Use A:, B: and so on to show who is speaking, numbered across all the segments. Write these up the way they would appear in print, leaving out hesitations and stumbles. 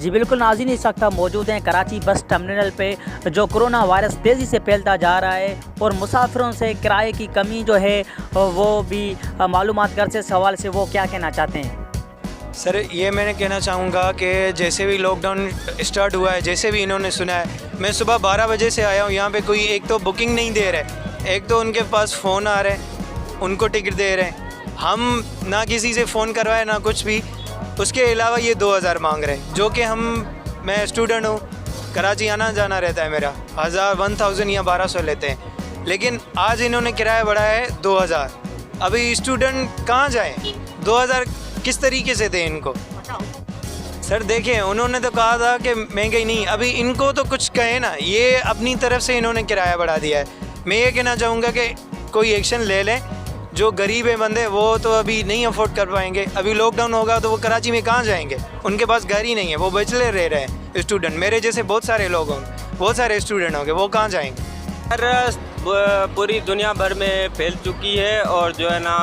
A: जी बिल्कुल नाज़रीन, इस वक्त हम मौजूद हैं कराची बस टर्मिनल पे, जो कोरोना वायरस तेज़ी से फैलता जा रहा है और मुसाफिरों से किराए की कमी जो है वो भी मालूमात कर से इस हवाले से वो क्या कहना चाहते हैं।
B: सर ये मैंने कहना चाहूँगा कि जैसे भी लॉकडाउन स्टार्ट हुआ है, जैसे भी इन्होंने सुना है, मैं सुबह 12 बजे से आया हूँ यहाँ पे। कोई एक तो बुकिंग नहीं दे रहे, एक तो उनके पास फ़ोन आ रहे हैं, उनको टिकट दे रहे हैं, हम ना किसी से फ़ोन करवाए ना कुछ भी। उसके अलावा ये 2000 मांग रहे हैं, जो कि मैं स्टूडेंट हूँ, कराची आना जाना रहता है मेरा, 1000 या 1200 लेते हैं, लेकिन आज इन्होंने किराया बढ़ाया है 2000। अभी स्टूडेंट कहाँ जाए, 2000 किस तरीके से दें इनको। सर देखिए, उन्होंने तो कहा था कि महंगाई नहीं, अभी इनको तो कुछ कहे ना, ये अपनी तरफ से इन्होंने किराया बढ़ा दिया है। मैं ये कहना चाहूँगा कि कोई एक्शन ले लें। जो गरीब है बंदे, वो तो अभी नहीं अफोर्ड कर पाएंगे। अभी लॉकडाउन होगा तो वो कराची में कहाँ जाएंगे, उनके पास घर ही नहीं है, वो बैचलर रह रहे हैं स्टूडेंट। मेरे जैसे बहुत सारे लोग होंगे, बहुत सारे स्टूडेंट होंगे, वो कहाँ जाएंगे।
C: सर पूरी दुनिया भर में फैल चुकी है और जो है ना,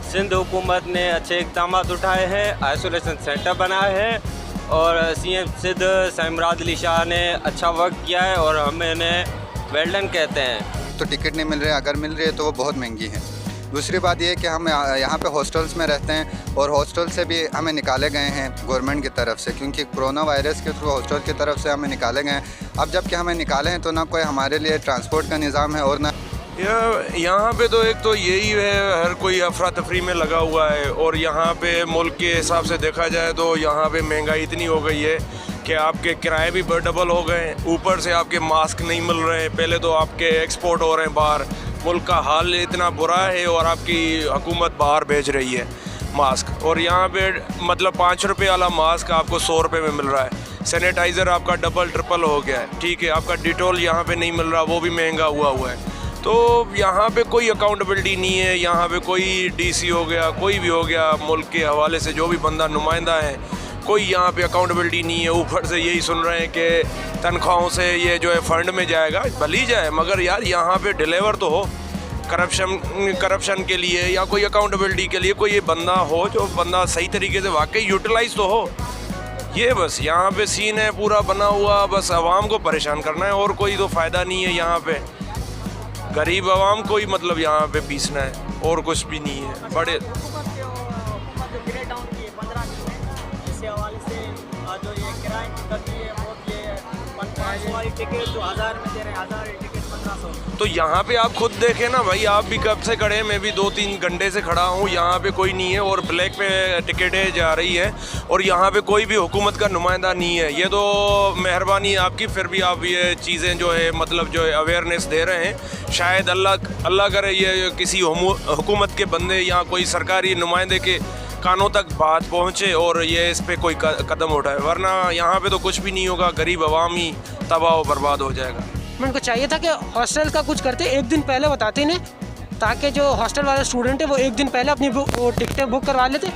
C: सिंध हुकूमत ने अच्छे इक़दाम उठाए हैं, आइसोलेशन सेंटर बनाए हैं और सीएम सिंध इमरान अली शाह ने अच्छा वर्क किया है और हम इन्हें वेल डन कहते हैं।
D: तो टिकट नहीं मिल रहे, अगर मिल रही है तो वो बहुत महंगी है। दूसरी बात ये है कि हम यहाँ पे हॉस्टल्स में रहते हैं और हॉस्टल से भी हमें निकाले गए हैं गवर्नमेंट की तरफ से, क्योंकि कोरोना वायरस के थ्रू हॉस्टल की तरफ से हमें निकाले गए हैं। अब जबकि हमें निकाले हैं तो ना कोई हमारे लिए ट्रांसपोर्ट का निज़ाम है और ना
E: यहाँ पे तो एक तो यही है, हर कोई अफरा तफरी में लगा हुआ है। और यहाँ पे मुल्क के हिसाब से देखा जाए तो यहाँ पे महंगाई इतनी हो गई है कि आपके किराए भी डबल हो गए, ऊपर से आपके मास्क नहीं मिल रहे हैं। पहले तो आपके एक्सपोर्ट हो रहे हैं बाहर, मुल्क का हाल इतना बुरा है और आपकी हुकूमत बाहर भेज रही है मास्क। और यहाँ पे मतलब 5 रुपये वाला मास्क आपको 100 रुपये में मिल रहा है। सैनिटाइज़र आपका डबल ट्रिपल हो गया है, ठीक है। आपका डिटोल यहाँ पे नहीं मिल रहा, वो भी महंगा हुआ है। तो यहाँ पे कोई अकाउंटेबिलिटी नहीं है। यहाँ पे कोई डीसी हो गया, कोई भी हो गया, मुल्क के हवाले से जो भी बंदा नुमाइंदा है, कोई यहाँ पे अकाउंटेबिलिटी नहीं है। ऊपर से यही सुन रहे हैं कि तनख्वाहों से ये जो है फ़ंड में जाएगा, भली जाए, मगर यार यहाँ पे डिलीवर तो हो। करप्शन के लिए या कोई अकाउंटेबिलिटी के लिए कोई बंदा हो, जो बंदा सही तरीके से वाकई यूटिलाइज तो हो। ये बस यहाँ पे सीन है पूरा बना हुआ, बस आवाम को परेशान करना है और कोई तो फ़ायदा नहीं है। यहाँ पे गरीब आवाम को ही मतलब यहाँ पे पीसना है और कुछ भी नहीं है। बड़े तो यहाँ पे आप खुद देखें ना भाई, आप भी कब से खड़े हैं, मैं भी 2-3 घंटे से खड़ा हूँ, यहाँ पे कोई नहीं है और ब्लैक पे टिकटें जा रही है और यहाँ पे कोई भी हुकूमत का नुमाइंदा नहीं है। ये तो मेहरबानी आपकी, फिर भी आप ये चीज़ें जो है मतलब जो है अवेयरनेस दे रहे हैं। शायद अल्लाह करे ये किसी हुकूमत के बंदे या कोई सरकारी नुमाइंदे के कानों तक बात पहुँचे और ये इस पर कोई कदम उठाए, वरना यहाँ पे तो कुछ भी नहीं होगा, गरीब आवाम ही तबाह व बर्बाद हो जाएगा।
F: उनको चाहिए था कि हॉस्टल का कुछ करते, एक दिन पहले बताते इन्हें, ताकि जो हॉस्टल वाले स्टूडेंट है वो एक दिन पहले अपनी वो टिकटें बुक करवा लेते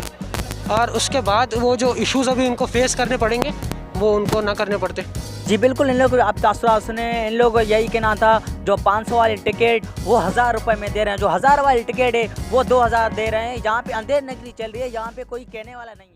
F: और उसके बाद वो जो इश्यूज़ अभी उनको फेस करने पड़ेंगे वो उनको ना करने पड़ते।
A: जी बिल्कुल, इन लोग आप तासुरात सुने, इन लोग यही कहना था, जो 500 वाली टिकट वो 1000 रुपये में दे रहे हैं, जो 1000 वाली टिकट है वो 2000 दे रहे हैं। यहाँ पे अंधेर नगरी चल रही है, यहाँ पे कोई कहने वाला नहीं है।